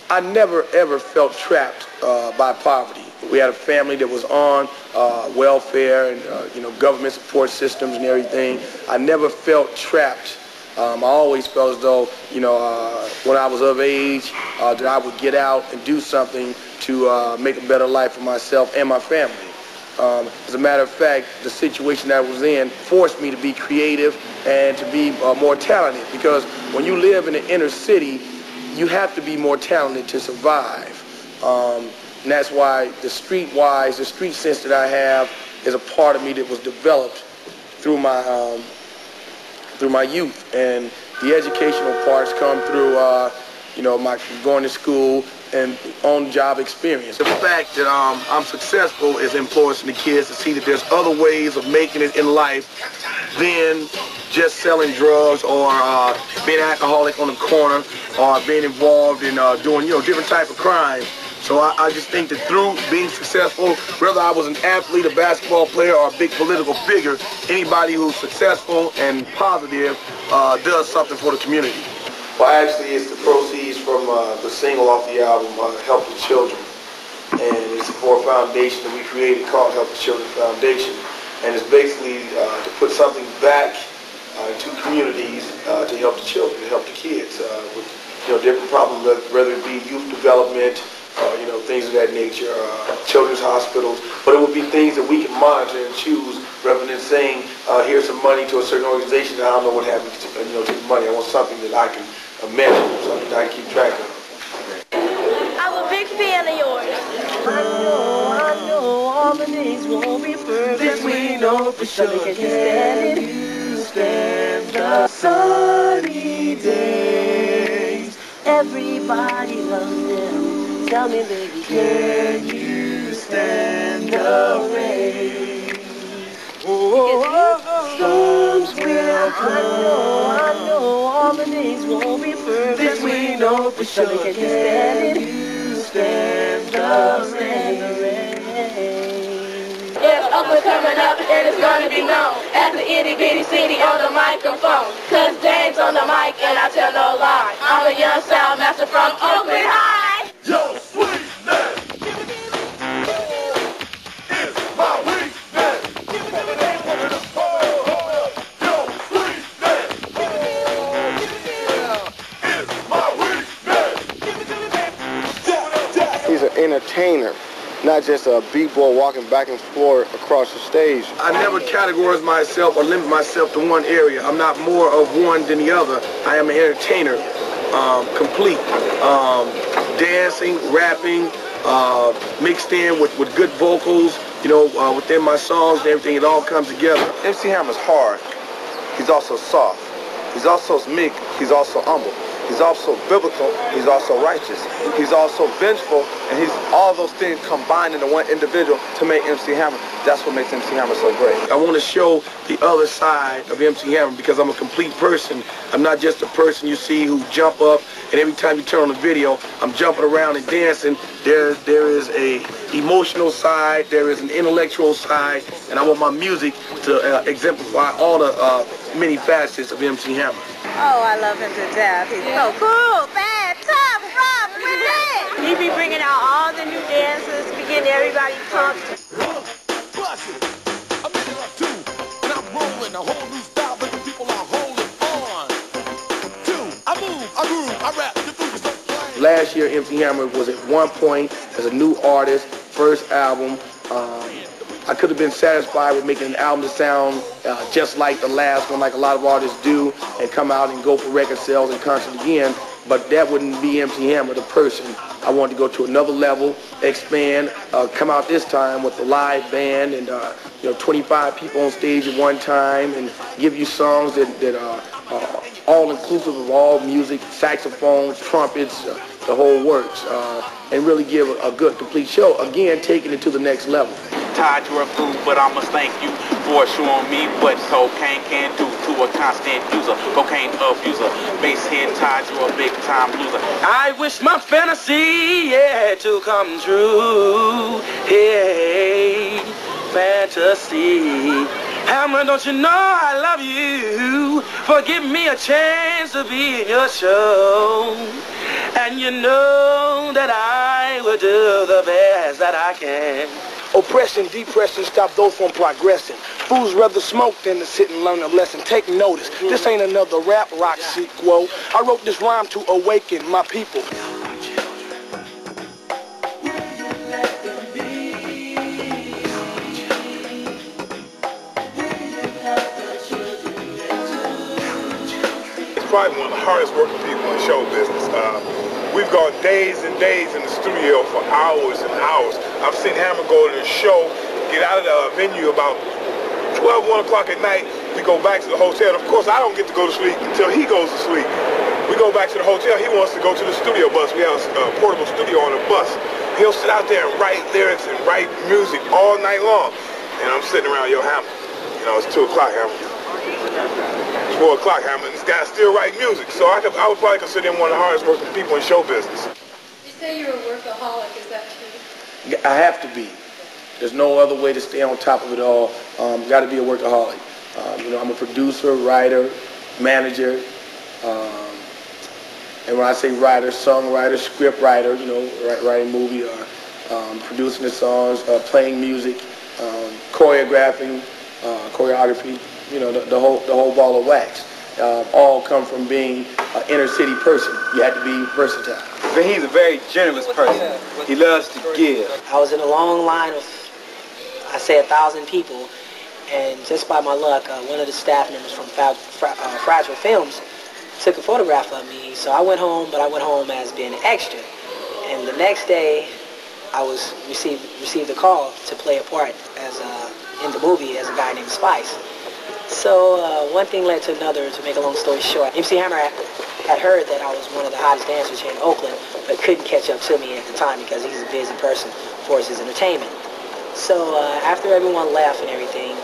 I never ever felt trapped by poverty. We had a family that was on welfare and government support systems and everything. I never felt trapped. I always felt as though when I was of age that I would get out and do something to make a better life for myself and my family. As a matter of fact, the situation that I was in forced me to be creative and to be more talented, because when you live in the inner city, you have to be more talented to survive. And that's why the street sense that I have is a part of me that was developed through my youth. And the educational parts come through my going to school and on-job experience. The fact that I'm successful is influencing the kids to see that there's other ways of making it in life than just selling drugs or being an alcoholic on the corner or being involved in doing different type of crimes. So I just think that through being successful, whether I was an athlete, a basketball player, or a big political figure, anybody who's successful and positive does something for the community. Well, actually, it's the proceeds from the single off the album, Help the Children. And it's for a foundation that we created called Help the Children Foundation. And it's basically to put something back to communities to help the children, to help the kids with different problems, whether it be youth development, things of that nature, children's hospitals. But it would be things that we can monitor and choose rather than saying, here's some money to a certain organization that I don't know what happens to the money. I want something that I can measure, something that I can keep track of. I'm a big fan of yours. I know all the days won't be perfect. This we know for sure. Can you stand it? You stand the sunny days. Everybody loves them. Tell me, baby, can you stand the rain? Storms will come. I know all the days won't be perfect. This we know for sure. Can you stand it? You stand the rain. It's Oakland coming up and it's gonna be known as the itty bitty city on the microphone. Cause Dame's on the mic and I tell no lie. I'm a young sound master from Oakland High. Yo, sweetness is my weakness. Yo, sweetness is my weakness. He's an entertainer, not just a b-boy walking back and forth across the stage. I never categorize myself or limit myself to one area. I'm not more of one than the other. I am an entertainer, complete. Dancing, rapping, mixed in with good vocals, within my songs and everything, it all comes together. MC Hammer's hard. He's also soft. He's also meek. He's also humble. He's also biblical. He's also righteous. He's also vengeful, and he's all those things combined into one individual to make MC Hammer. That's what makes MC Hammer so great. I want to show the other side of MC Hammer because I'm a complete person. I'm not just a person you see who jump up, and every time you turn on the video, I'm jumping around and dancing. There is a emotional side, there is an intellectual side, and I want my music to exemplify all the many facets of MC Hammer. Oh, I love him to death. He's so cool, bad, tough, rough, with it. He be bringing out all the new dances, be getting everybody pumped. Bust it. I'm in it up too, and I'm rolling a whole new style that the people are holding on to. I move, I groove, I rap, the food is so plain. Last year, MC Hammer was at one point as a new artist, first album. I could have been satisfied with making an album to sound just like the last one, like a lot of artists do, and come out and go for record sales and concerts again, but that wouldn't be MC Hammer, the person. I wanted to go to another level, expand, come out this time with a live band and 25 people on stage at one time, and give you songs that are all inclusive of all music, saxophones, trumpets, the whole works, and really give a good, complete show. Again, taking it to the next level. Tied to her food, but I must thank you for showing me what cocaine can do to a constant user, cocaine abuser, base head tied to a big time loser. I wish my fantasy, to come true, hey, fantasy. Hammer, don't you know I love you? For giving me a chance to be in your show, and you know know that I will do the best that I can. Oppression, depression, stop those from progressing. Fools rather smoke than to sit and learn a lesson. Take notice, this ain't another rap rock sequel. I wrote this rhyme to awaken my people. Probably one of the hardest working people in show business. We've gone days and days in the studio for hours and hours. I've seen Hammer go to the show, get out of the venue about 1 o'clock at night. We go back to the hotel. Of course, I don't get to go to sleep until he goes to sleep. We go back to the hotel. He wants to go to the studio bus. We have a portable studio on the bus. He'll sit out there and write lyrics and write music all night long. And I'm sitting around, yo, Hammer, you know, it's 2 o'clock, Hammer. 4 o'clock, Hammer, and this guy's still writing music. So I would probably consider him one of the hardest working people in show business. You say you're a workaholic, is that true? I have to be. There's no other way to stay on top of it all. Got to be a workaholic. You know, I'm a producer, writer, manager, and when I say writer, songwriter, script writer, you know, writing movie, producing the songs, playing music, choreographing, choreography. You know, the whole ball of wax. All come from being an inner city person. You had to be versatile. But he's a very generous person. He loves to give. I was in a long line of, I say, 1,000 people, and just by my luck, one of the staff members from Fragile Films took a photograph of me. So I went home, but I went home as being an extra. And the next day, I was received a call to play a part as in the movie as a guy named Spice. So one thing led to another. To make a long story short, MC Hammer had heard that I was one of the hottest dancers here in Oakland, but couldn't catch up to me at the time because he's a busy person for his entertainment. So after everyone left and everything,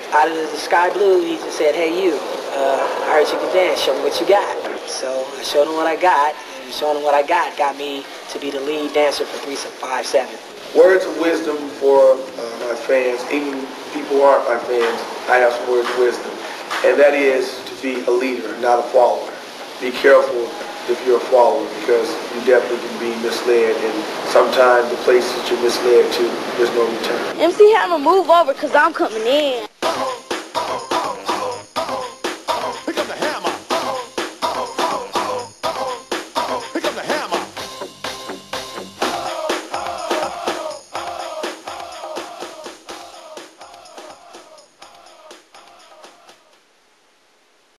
out of the sky blue, he just said, "Hey you, I heard you can dance, show me what you got." So I showed him what I got, and showing him what I got me to be the lead dancer for 357. Words of wisdom for my fans, even people who aren't my fans. I have some words of wisdom, and that is to be a leader, not a follower. Be careful if you're a follower, because you definitely can be misled, and sometimes the places that you're misled to, there's no return. MC Hammer, move over, because I'm coming in.